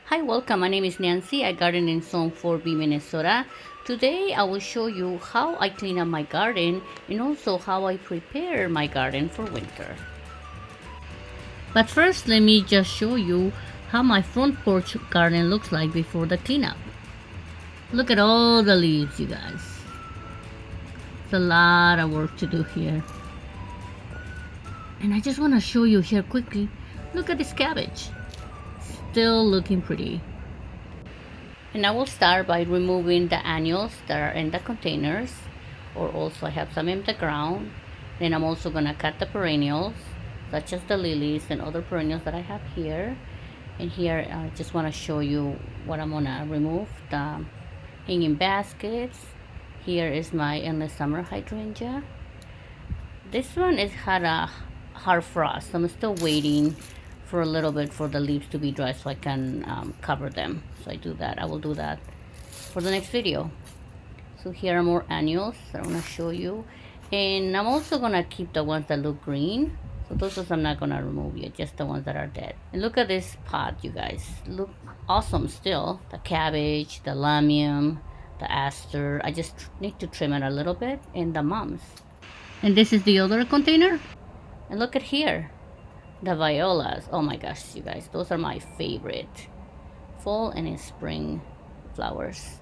Hi, welcome. My name is Nancy. I garden in Zone 4B, Minnesota. Today I will show you how I clean up my garden and also how I prepare my garden for winter. But first, let me just show you how my front porch garden looks like before the cleanup. Look at all the leaves, you guys. It's a lot of work to do here. And I just want to show you here quickly. Look at this cabbage. Still looking pretty. And I will start by removing the annuals that are in the containers, or also I have some in the ground. Then I'm also gonna cut the perennials, such as the lilies and other perennials that I have here. And here I just wanna show you what I'm gonna remove. The hanging baskets. Here is my endless summer hydrangea. This one is had a hard frost, so I'm still waiting for a little bit for the leaves to be dry so I can cover them. So I will do that for the next video. So here are more annuals that I'm gonna show you. And I'm also gonna keep the ones that look green. So those ones I'm not gonna remove yet, just the ones that are dead. And look at this pot, you guys. Look awesome still. The cabbage, the lamium, the aster. I just need to trim it a little bit, and the mums. And this is the other container. And look at here, the violas. Oh my gosh, you guys, those are my favorite. Fall and spring flowers.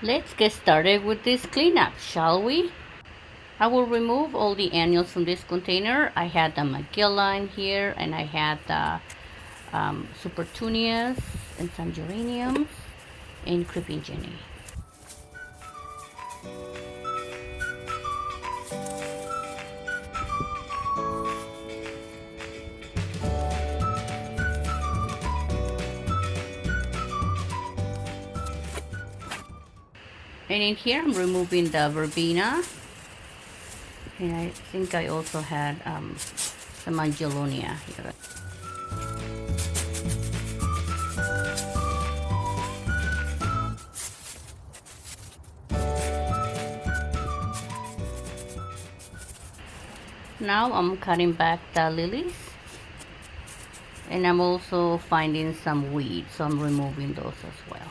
Let's get started with this cleanup, shall we? I will remove all the annuals from this container. I had the Magilla here, and I had the Supertunias and some geraniums and creeping Jenny. And in here I'm removing the verbena. And I think I also had some angelonia here. Now I'm cutting back the lilies. And I'm also finding some weeds, so I'm removing those as well.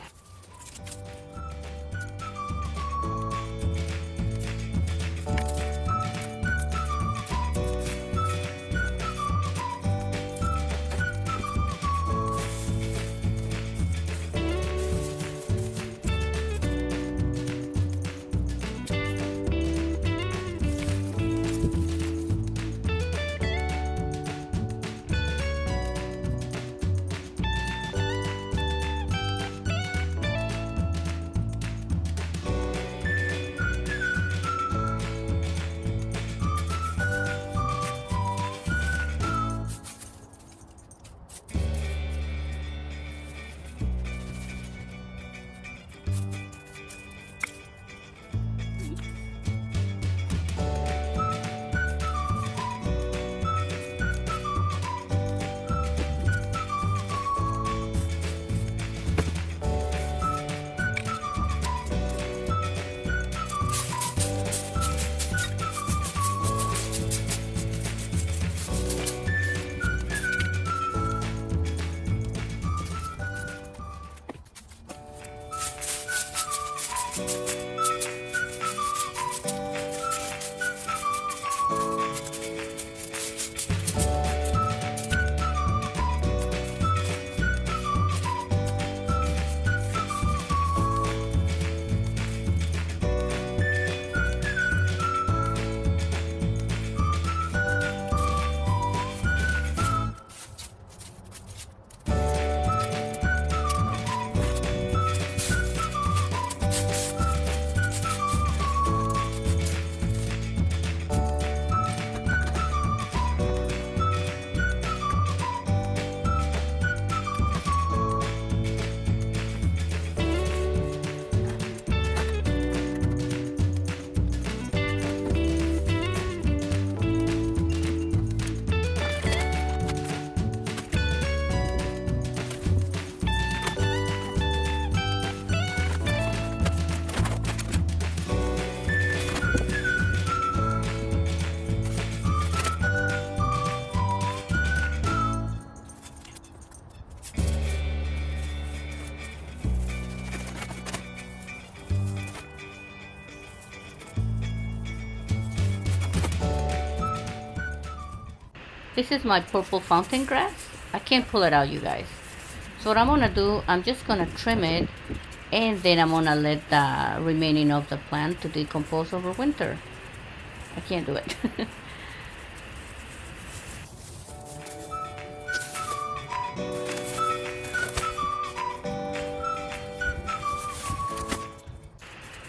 This is my purple fountain grass. I can't pull it out, you guys. So what I'm gonna do, I'm just gonna trim it, and then I'm gonna let the remaining of the plant to decompose over winter. I can't do it.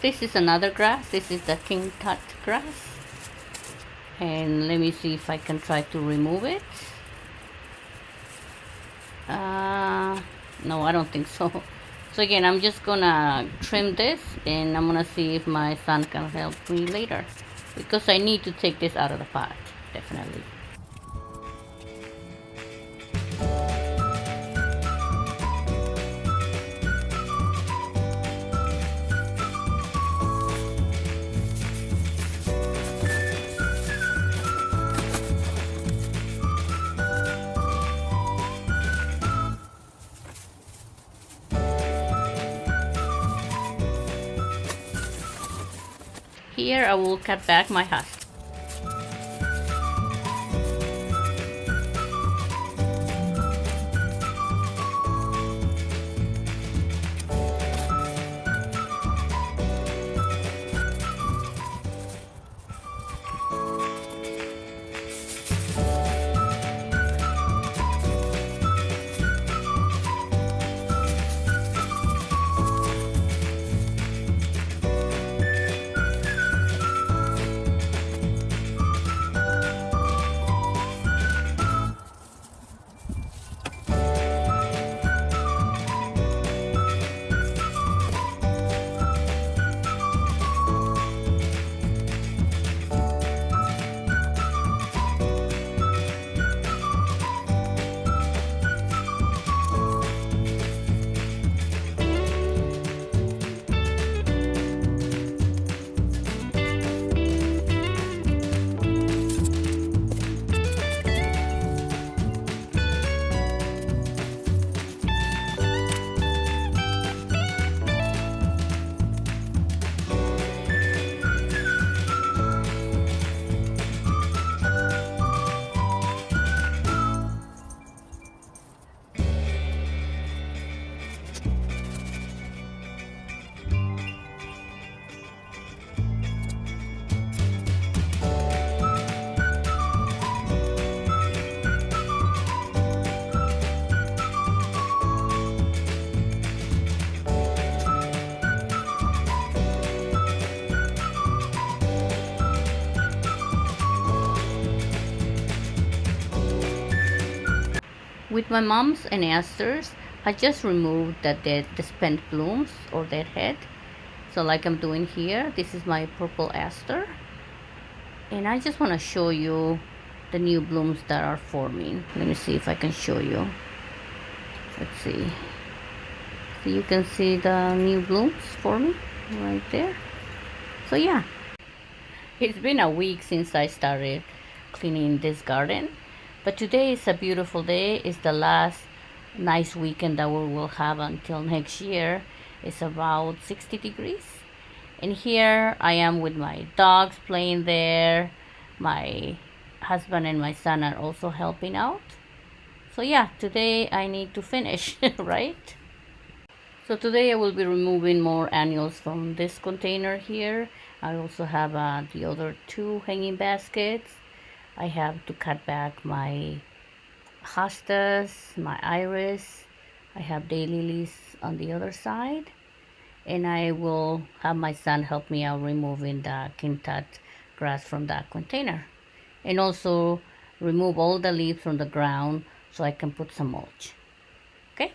This is another grass. This is the king tut grass. And let me see if I can try to remove it. No, I don't think so. So again, I'm just gonna trim this, and I'm gonna see if my son can help me later, because I need to take this out of the pot, definitely. Here I will cut back my husk. With my mums and asters, I just removed the spent blooms or dead head. So like I'm doing here, this is my purple aster. And I just want to show you the new blooms that are forming. Let me see if I can show you. Let's see. So you can see the new blooms forming right there. So yeah, it's been a week since I started cleaning this garden. But today is a beautiful day. It's the last nice weekend that we will have until next year. It's about 60 degrees. And here I am with my dogs playing there. My husband and my son are also helping out. So yeah, today I need to finish, right? So today I will be removing more annuals from this container here. I also have the other two hanging baskets. I have to cut back my hostas, my iris. I have daylilies on the other side. And I will have my son help me out removing the quintat grass from that container. And also remove all the leaves from the ground so I can put some mulch. Okay?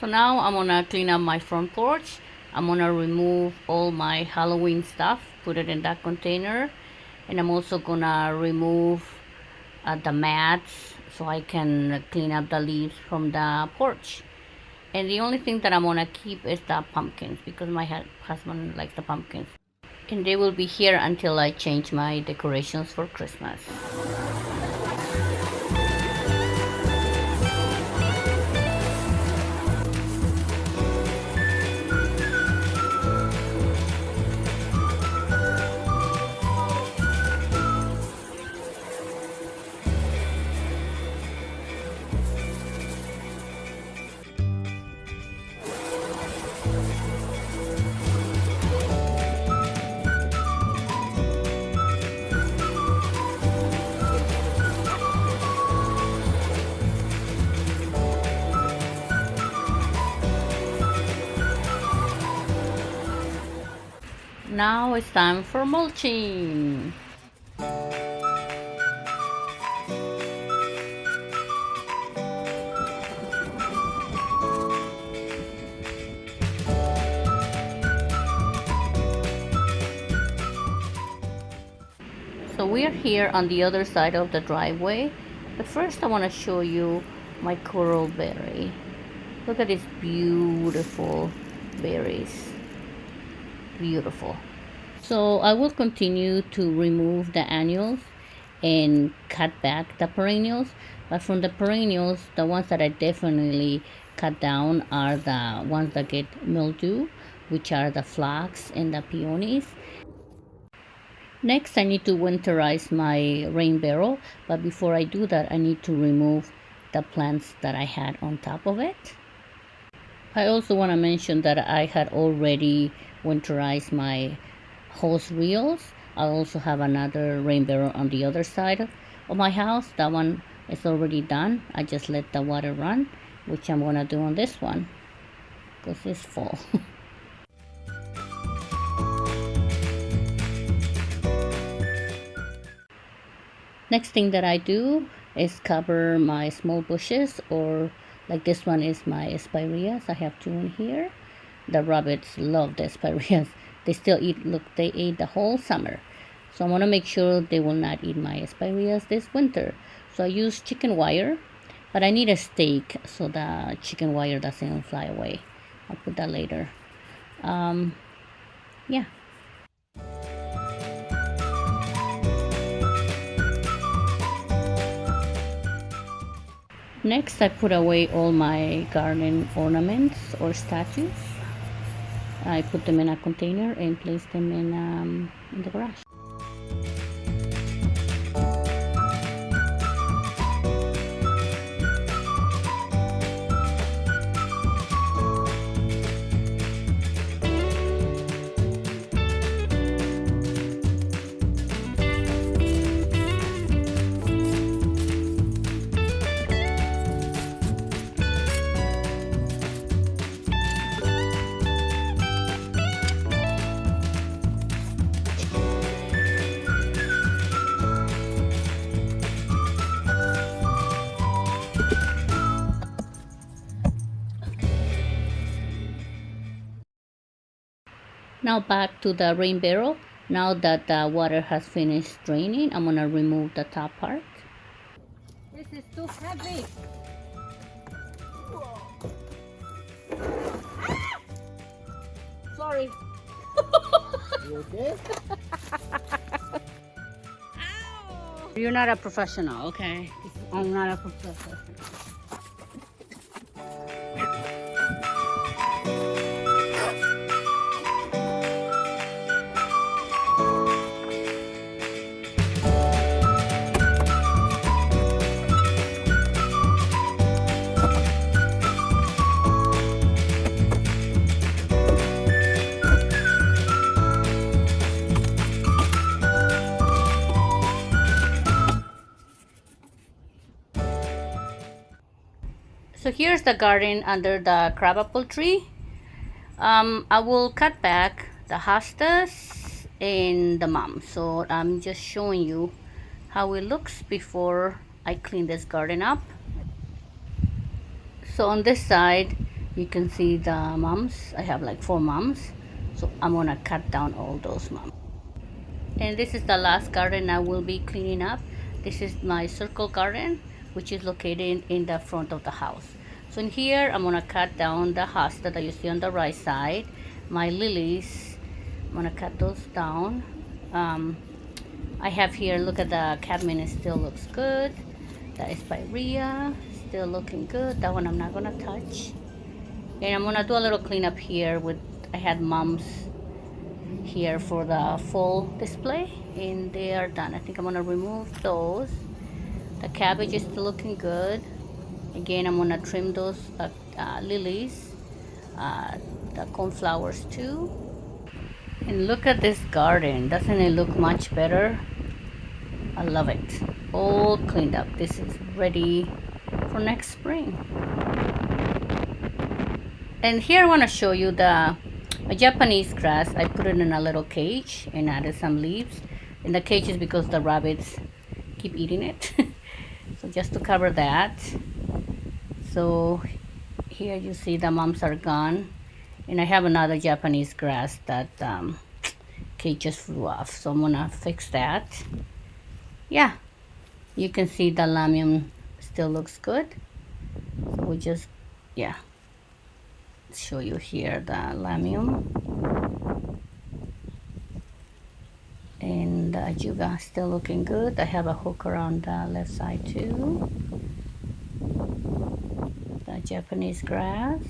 So now I'm gonna clean up my front porch. I'm gonna remove all my Halloween stuff, put it in that container, and I'm also gonna remove the mats so I can clean up the leaves from the porch. And the only thing that I'm gonna keep is the pumpkins because my husband likes the pumpkins. And they will be here until I change my decorations for Christmas. Now it's time for mulching. So we are here on the other side of the driveway, but first I want to show you my coral berry. Look at these beautiful berries. Beautiful. So I will continue to remove the annuals and cut back the perennials, but from the perennials, the ones that I definitely cut down are the ones that get mildew, which are the phlox and the peonies. Next, I need to winterize my rain barrel, but before I do that, I need to remove the plants that I had on top of it. I also want to mention that I had already winterized my hose reels. I also have another rain barrel on the other side of my house. That one is already done. I just let the water run, which I'm going to do on this one because it's full. Next thing that I do is cover my small bushes, or like this one is my spireas. I have two in here. The rabbits love the spireas. They still eat, look, they ate the whole summer. So I want to make sure they will not eat my spireas this winter. So I use chicken wire, but I need a stake so the chicken wire doesn't fly away. I'll put that later. Yeah. Next, I put away all my garden ornaments or statues. I put them in a container and place them in the garage. Now back to the rain barrel. Now that the water has finished draining, I'm gonna remove the top part. This is too heavy. Sorry. You okay? You're not a professional, okay? I'm not a professional. So here's the garden under the crabapple tree. I will cut back the hostas and the mom. So I'm just showing you how it looks before I clean this garden up. So on this side, You can see the mums. I have like 4 mums, so I'm gonna cut down all those mums. And this is the last garden I will be cleaning up. This is my circle garden, which is located in the front of the house. So in here I'm gonna cut down the hosta that you see on the right side. My lilies, I'm gonna cut those down. I have here, look at the cadmium, it still looks good. The spirea still looking good. That one I'm not gonna touch. And I'm gonna do a little cleanup here with, I had mums here for the fall display and they are done. I think I'm gonna remove those. The cabbage is still looking good. Again, I'm gonna trim those lilies, the cornflowers too. And look at this garden. Doesn't it look much better? I love it. All cleaned up. This is ready for next spring. And here I want to show you a Japanese grass. I put it in a little cage and added some leaves. And the cage is because the rabbits keep eating it. So just to cover that. So here you see the mums are gone. And I have another Japanese grass that cage just flew off. So I'm gonna fix that. Yeah, you can see the lambium still looks good. So we just, yeah, show you here the lambium. And the ajuga still looking good. I have a hook around the left side too. The Japanese grass.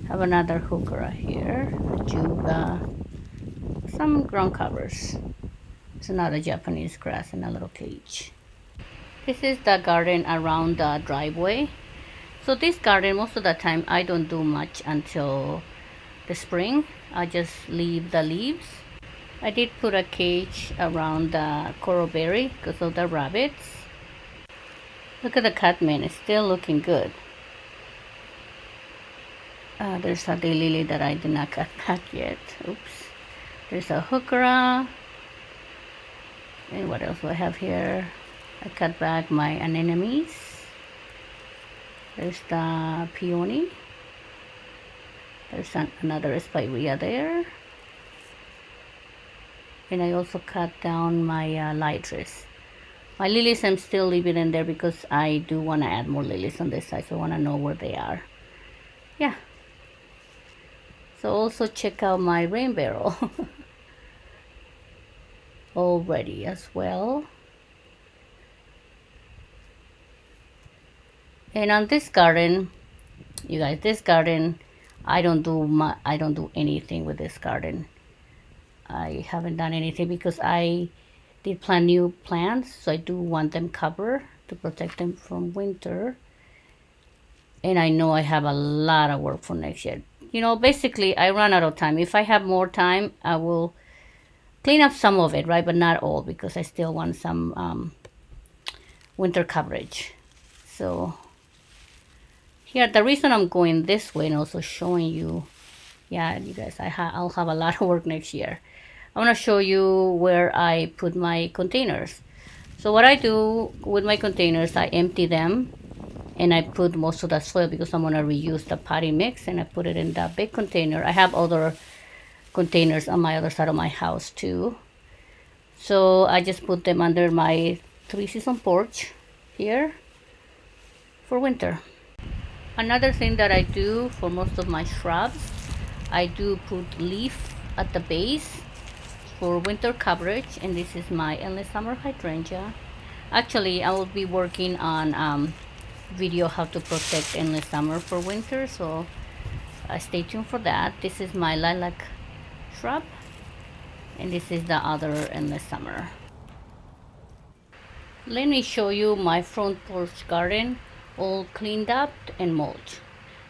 Have another hook right here. Ajuga. Some ground covers. It's another Japanese grass in a little cage. This is the garden around the driveway. So this garden, most of the time, I don't do much until the spring. I just leave the leaves. I did put a cage around the coral berry because of the rabbits. Look at the cadmium, it's still looking good. There's a daylily that I did not cut back yet. Oops. There's a heuchera. And what else do I have here? I cut back my anemones. There's the peony. There's another spirea there. And I also cut down my lytris. My lilies I'm still leaving in there because I do want to add more lilies on this side. So I want to know where they are. Yeah. So also check out my rain barrel. All ready as well. And on this garden, you guys, this garden, I don't do anything with this garden. I haven't done anything because I did plant new plants, so I do want them covered to protect them from winter. And I know I have a lot of work for next year. You know, basically I run out of time. If I have more time, I will clean up some of it, right? But not all, because I still want some winter coverage. So here, the reason I'm going this way and also showing you, yeah, you guys, I'll have a lot of work next year. I want to show you where I put my containers. So what I do with my containers, I empty them and I put most of the soil because I'm going to reuse the potting mix, and I put it in the big container. I have other containers on my other side of my house too. So I just put them under my 3-season porch here for winter. Another thing that I do for most of my shrubs, I do put leaf at the base for winter coverage, and this is my endless summer hydrangea. Actually, I will be working on video how to protect endless summer for winter, so stay tuned for that. This is my lilac shrub, and this is the other endless summer. Let me show you my front porch garden, all cleaned up and mulch.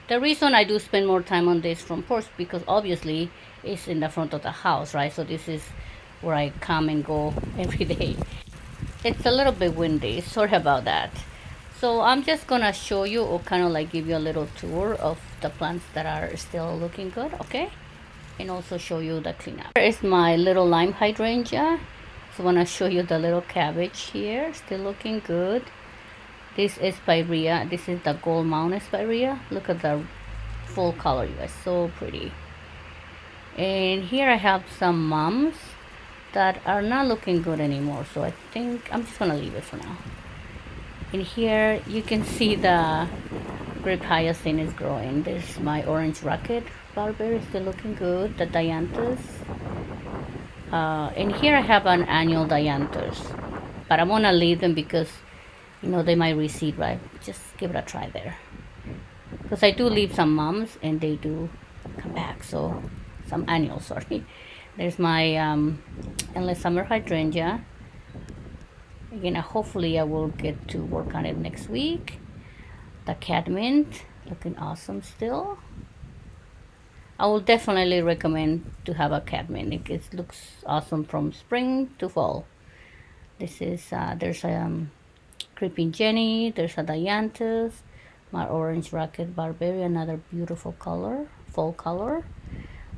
The reason I do spend more time on this front porch because obviously it's in the front of the house, right? So this is where I come and go every day. It's a little bit windy, sorry about that. So I'm just gonna show you, or kind of like give you a little tour of the plants that are still looking good, okay? And also show you the cleanup. Here is my little lime hydrangea. So I wanna show you the little cabbage here, still looking good. This is spirea. This is the gold mountain spirea. Look at the full color, you guys, so pretty. And here I have some mums that are not looking good anymore, so I think I'm just gonna leave it for now. And here you can see the grape hyacinth is growing. There's my orange rocket barberry, still looking good. The dianthus, and here I have an annual dianthus, but I'm gonna leave them because they might reseed, right? Just give it a try there, because I do leave some mums and they do come back. So some annuals, sorry. There's my endless summer hydrangea. Again, hopefully I will get to work on it next week. The cadmint, looking awesome still. I will definitely recommend to have a cadmint. It looks awesome from spring to fall. This is there's a creeping jenny. There's a dianthus. My orange rocket barberry, another beautiful color, fall color.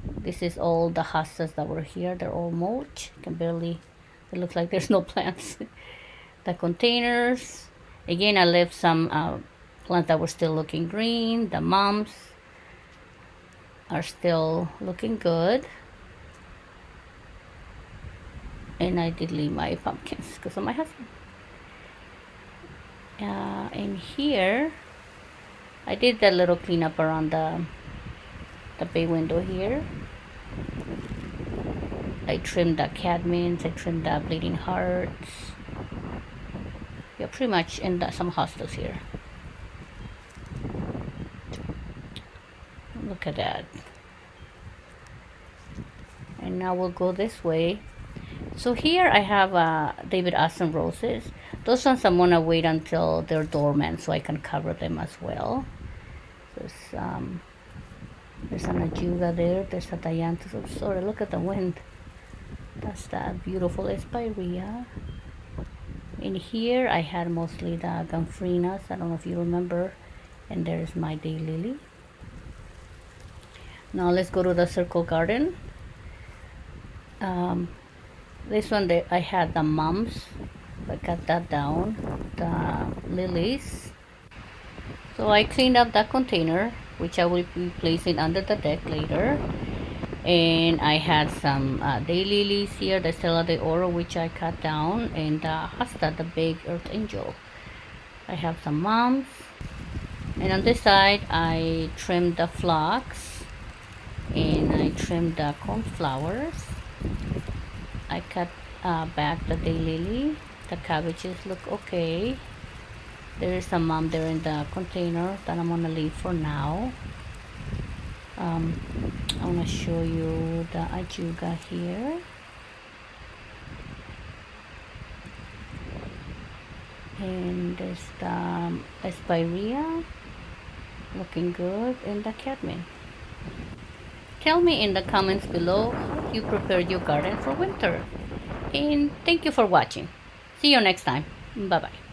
This is all the hostas that were here. They're all mulch. You can barely. It looks like there's no plants. The containers. Again, I left some plants that were still looking green. The mums are still looking good. And I did leave my pumpkins because of my husband. And here, I did that little cleanup around the bay window here. I trimmed the cadmins, I trimmed the bleeding hearts. Yeah, pretty much, and some hostas here. Look at that. And now we'll go this way. So here I have David Austin roses. Those ones I'm gonna wait until they're dormant so I can cover them as well. There's an ajuga there. There's a dianthus. Oh, sorry, look at the wind. That's that beautiful spirea. In here I had mostly the gomphrenias. I don't know if you remember. And there's my daylily. Now let's go to the circle garden. This one I had the mums. I cut that down. The lilies. So I cleaned up that container, which I will be placing under the deck later. And I had some daylilies here, the Stella de Oro, which I cut down, and the hosta, the big earth angel. I have some mums. And on this side, I trimmed the phlox, and I trimmed the cornflowers. I cut back the daylily. The cabbages look okay. There is some mum there in the container that I'm gonna leave for now. I want to show you the ajuga here. And there's the spirea, looking good, and the cadmint. Tell me in the comments below how you prepared your garden for winter. And thank you for watching. See you next time. Bye bye.